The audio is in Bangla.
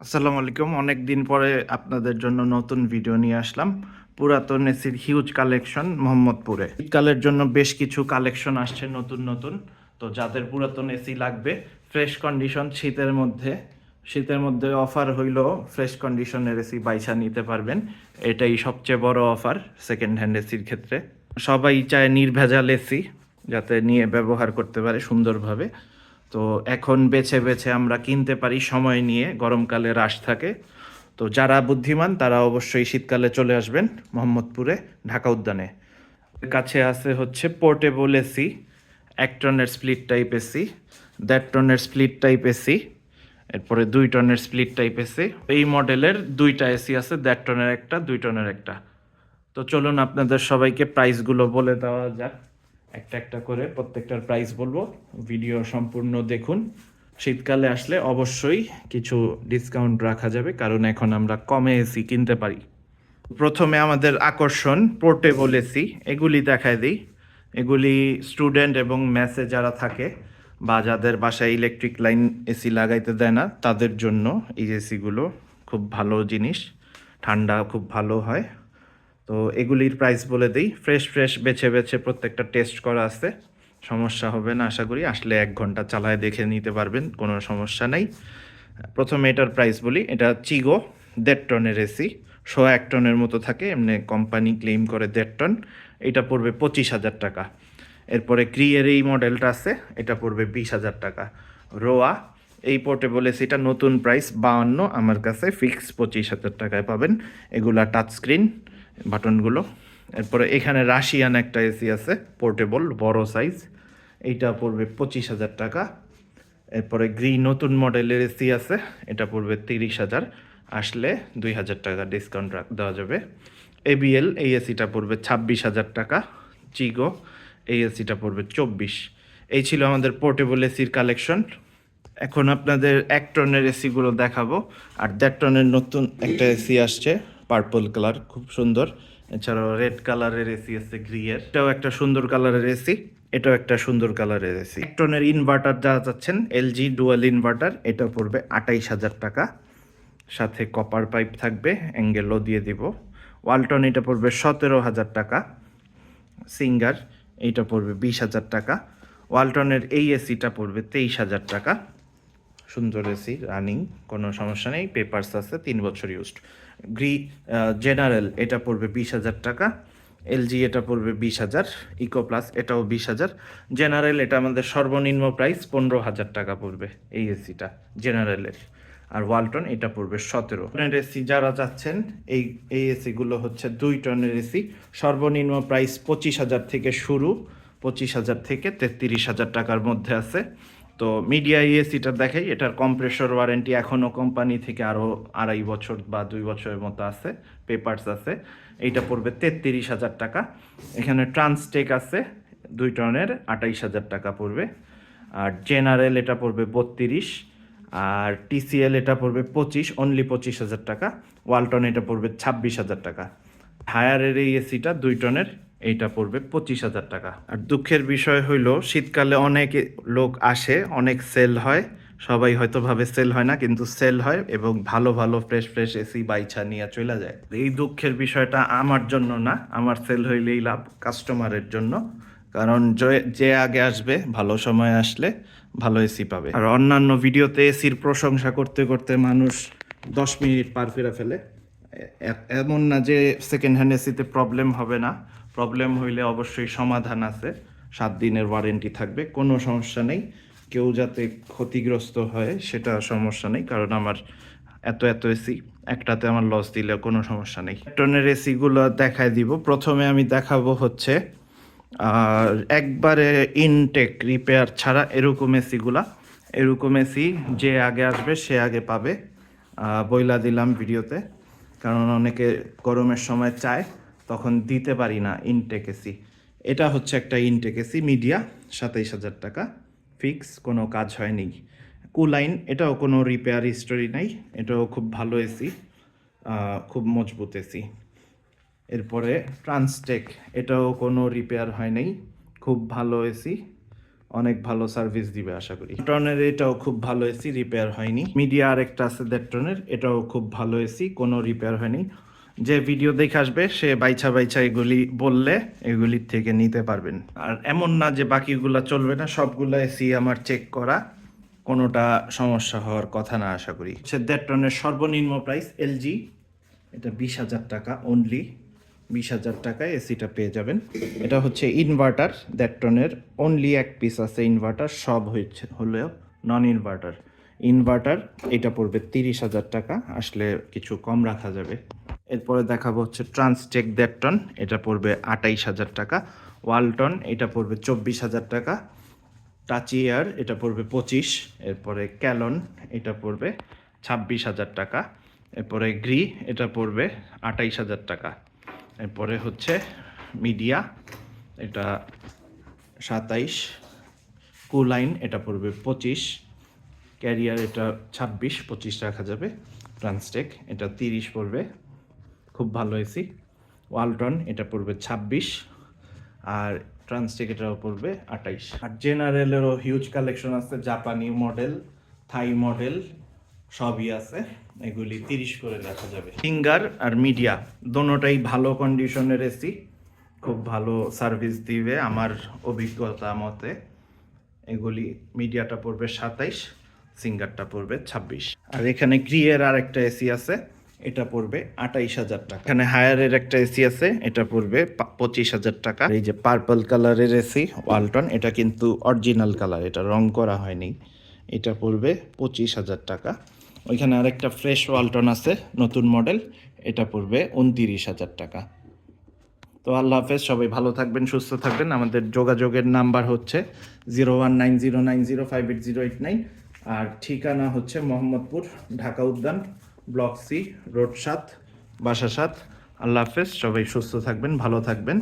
আসসালামু আলাইকুম। অনেক দিন পরে আপনাদের জন্য নতুন ভিডিও নিয়ে আসলাম। পুরাতন এসির হিউজ কালেকশন মোহাম্মদপুরে। শীতকালের জন্য বেশ কিছু কালেকশন আসছে নতুন নতুন। তো যাদের পুরাতন এসি লাগবে ফ্রেশ কন্ডিশন শীতের মধ্যে অফার হইল ফ্রেশ কন্ডিশনের এসি বাইছা নিতে পারবেন। এটাই সবচেয়ে বড় অফার সেকেন্ড হ্যান্ড এসির ক্ষেত্রে। সবাই চায় নির্ভেজাল এসি যাতে নিয়ে ব্যবহার করতে পারে সুন্দরভাবে। তো এখন বেছে বেছে আমরা কিনতে পারি সময় নিয়ে, গরমকালে রাশ থাকে। তো যারা বুদ্ধিমান তারা অবশ্যই শীতকালে চলে আসবেন মোহাম্মদপুরে ঢাকা উদ্যানে। কাছে আছে হচ্ছে পোর্টেবল এসি, 1 টনের স্প্লিট টাইপ এসি, 1.5 টনের স্প্লিট টাইপ এসি, এরপরে 2 টনের স্প্লিট টাইপ এসি। এই মডেলের দুইটা এসি আছে, 1.5 টনের একটা, 2 টনের একটা। তো চলুন আপনাদের সবাইকে প্রাইসগুলো বলে দেওয়া যাক। একটা একটা করে প্রত্যেকটার প্রাইস বলবো, ভিডিও সম্পূর্ণ দেখুন। শীতকালে আসলে অবশ্যই কিছু ডিসকাউন্ট রাখা যাবে, কারণ এখন আমরা কমে এসি কিনতে পারি। প্রথমে আমাদের আকর্ষণ পোর্টেবল এসি, এগুলি দেখায় দিই। এগুলি স্টুডেন্ট এবং মেসে যারা থাকে বা যাদের বাসায় ইলেকট্রিক লাইন এসি লাগাইতে দেয় না তাদের জন্য এই এসিগুলো খুব ভালো জিনিস, ঠান্ডা খুব ভালো হয়। তো এগুলির প্রাইস বলে দিই। ফ্রেশ ফ্রেশ বেছে বেছে প্রত্যেকটা টেস্ট করা আছে, সমস্যা হবে না আশা করি। আসলে 1 ঘন্টা চালায় দেখে নিতে পারবেন, কোনো সমস্যা নেই। প্রথমে এটার প্রাইস বলি। এটা চিগো 1.5 টনের এসি, 1.5 টনের মতো থাকে, এমনি কোম্পানি ক্লেম করে 1.5 টন। এটা পড়বে 25,000 টাকা। এরপরে ক্রিয়ের এই মডেলটা আছে, এটা পড়বে 20,000 টাকা। রোয়া এই পোর্টেবল এসিটা নতুন প্রাইস 52, আমার কাছে ফিক্স 25,000 টাকায় পাবেন। এগুলা টাচ স্ক্রিন বাটনগুলো। এরপরে এখানে রাশিয়ান একটা এসি আছে পোর্টেবল বড় সাইজ, এইটা পড়বে 25,000 টাকা। এরপরে নতুন মডেলের এসি আছে, এটা পড়বে 30,000, আসলে 2,000 টাকা ডিসকাউন্ট দেওয়া যাবে। এবিএল এই এসিটা পড়বে 26,000 টাকা। চিগো এই এসিটা পড়বে 24। এই ছিল আমাদের পোর্টেবল এসির কালেকশন। এখন আপনাদের 1 টনের এসিগুলো দেখাবো। আর 1.5 টনের নতুন একটা এসি আসছে, পার্পল কালার, খুব সুন্দর। এছাড়াও রেড কালারের এসি আছে, গ্রিয়ের, এটাও একটা সুন্দর কালারের এসি। এটাও একটা সুন্দর কালারের এসি। 1 টনের ইনভার্টার যা চাচ্ছেন, এলজি ডুয়াল ইনভার্টার, এটা পড়বে 28,000 টাকা। সাথে কপার পাইপ থাকবে, অ্যাঙ্গেলও দিয়ে দিব। ওয়ালটন এটা পড়বে 17,000 টাকা। সিঙ্গার এইটা পড়বে 20,000 টাকা। ওয়ালটনের এই এসিটা পড়বে 23,000 টাকা। সুন্দর এসি, রানিং, কোনো সমস্যা নেই, পেপারস আছে, 3 বছর ইউজড। জেনারেল এটা পড়বে 20,000 টাকা। এলজি এটা পড়বে 20,000। ইকো প্লাস এটাও 20,000। জেনারেল এটা আমাদের সর্বনিম্ন প্রাইস 15,000 টাকা পড়বে এই এসিটা জেনারেলের। আর ওয়ালটন এটা পড়বে 17 টনের এসি যারা চাচ্ছেন। এই এই এসিগুলো হচ্ছে 2 টনের এসি, সর্বনিম্ন প্রাইস 25,000 থেকে শুরু, 25,000 থেকে 33,000 টাকার মধ্যে আছে। তো মিডিয়া এসিটা দেখাই। এটার কম্প্রেসর ওয়ারেন্টি এখনও কোম্পানি থেকে আরও 2.5 বছর বা 2 বছরের মতো আছে, পেপারস আছে। এইটা পড়বে 33,000 টাকা। এখানে ট্রান্সটেক আছে 2 টনের, 28,000 টাকা পড়বে। আর জেনারেল এটা পড়বে 32। আর টিসিএল এটা পড়বে 25, অনলি 25,000 টাকা। ওয়ালটন এটা পড়বে 26,000 টাকা। হায়ারের এই এসিটা 2 টনের, এইটা পড়বে 25,000 টাকা। আর দুঃখের বিষয় হইল শীতকালে অনেক লোক আসে, অনেক সেল হয়। সবাই হয়তো ভাবে সেল হয় না, কিন্তু সেল হয় এবং ভালো ভালো ফ্রেশ ফ্রেশ এসি বাইছা নিয়ে চলে যায়। এই দুঃখের বিষয়টা আমার জন্য না, আমার সেল হইলেই লাভ কাস্টমারের জন্য। কারণ যে আগে আসবে, ভালো সময় আসলে ভালো এসি পাবে। আর অন্যান্য ভিডিওতে এসির প্রশংসা করতে করতে মানুষ 10 মিনিট পার করে ফেলে। এমন না যে সেকেন্ড হ্যান্ড এসিতে প্রবলেম হবে না, প্রবলেম হইলে অবশ্যই সমাধান আছে। 7 দিনের ওয়ারেন্টি থাকবে, কোনো সমস্যা নেই। কেউ যাতে ক্ষতিগ্রস্ত হয় সেটা সমস্যা নেই, কারণ আমার এত এত এসি, একটাতে আমার লস দিলে কোনো সমস্যা নেই। টনের এসিগুলো দেখায় দিব। প্রথমে আমি দেখাবো হচ্ছে আর একবারে ইনটেক রিপেয়ার ছাড়া এরকম এসিগুলা। এরকম এসি যে আগে আসবে সে আগে পাবে, বইলা দিলাম ভিডিওতে। কারণ অনেকে গরমের সময় চায়, তখন দিতে পারি না ইনটেক এসি। এটা হচ্ছে একটা ইনটেক এসি মিডিয়া, 27,000 টাকা ফিক্স, কোনো কাজ হয়নি। কুলাইন এটাও কোনো রিপেয়ার হিস্টোরি নাই, এটাও খুব ভালো এসি, খুব মজবুত এসি। এরপরে ট্রান্সটেক, এটাও কোনো রিপেয়ার হয় নাই, খুব ভালো এসি, অনেক ভালো সার্ভিস দিবে আশা করি। টনের এটাও খুব ভালো এসি, রিপেয়ার হয়নি। মিডিয়া আরেকটা আছে 1.5 টনের, এটাও খুব ভালো এসি, কোনো রিপেয়ার হয়নি। যে ভিডিও দেখে আসবে সে বাইছা এগুলি বললে এগুলির থেকে নিতে পারবেন। আর এমন না যে বাকিগুলা চলবে না, সবগুলা এসি আমার চেক করা, কোনোটা সমস্যা হওয়ার কথা না আশা করি। সে 1.5 টনের সর্বনিম্ন প্রাইস এলজি, এটা 20,000 টাকা অনলি। 20,000 টাকায় এসিটা পেয়ে যাবেন। এটা হচ্ছে ইনভার্টার 1.5 টনের, অনলি এক পিস আছে ইনভার্টার, সব হলেও নন ইনভার্টার। ইনভার্টার এটা পড়বে 30,000 টাকা, আসলে কিছু কম রাখা যাবে। এরপরে দেখাবো হচ্ছে ট্রান্সটেক 1.5 টন, এটা পড়বে 28,000 টাকা। ওয়ালটন এটা পড়বে 24,000 টাকা। টাচি এয়ার এটা পড়বে 25। এরপরে ক্যালন এটা পড়বে 26,000 টাকা। এরপরে গ্রি এটা পড়বে 28,000 টাকা। এরপরে হচ্ছে মিডিয়া এটা 27। কুলাইন এটা পড়বে 25। ক্যারিয়ার এটা 26 রাখা যাবে। ট্রান্সটেক এটা 30 পড়বে, খুব ভালো এসি। ওয়ালটন এটা পড়বে 26, আর ট্রান্সটেক এটাও পড়বে 28। আর জেনারেলেরও হিউজ কালেকশন আছে, জাপানি মডেল, থাই মডেল সবই আছে, এগুলি 30 করে রাখা যাবে। সিঙ্গার আর মিডিয়া দোনোটাই ভালো কন্ডিশনের এসি, খুব ভালো সার্ভিস দিবে আমার অভিজ্ঞতা মতে। এগুলি মিডিয়াটা পড়বে 27, সিঙ্গারটা পড়বে 26। আর এখানে গ্রিয়ের আর একটা এসি আছে, এটা পড়বে 28,000 টাকা। এখানে হায়ারের একটা এসি আছে, এটা পড়বে 25,000 টাকা। এই যে পার্পল কালারের এসি ওয়ালটন, এটা কিন্তু অরিজিনাল কালার, এটা রং করা হয়নি, এটা পড়বে 25,000 টাকা। ওইখানে আরেকটা ফ্রেশ ওয়ালটন আছে নতুন মডেল, এটা পড়বে 29,000 টাকা। তো আল্লাহ হাফেজ, সবাই ভালো থাকবেন, সুস্থ থাকবেন। আমাদের যোগাযোগের নাম্বার হচ্ছে 019090580889, আর ঠিকানা হচ্ছে মোহাম্মদপুর, ঢাকা উদ্যান, ব্লক সি, রোড 7, বাসা 7। আল্লাহ হাফেজ, সবাই সুস্থ থাকবেন, ভালো থাকবেন।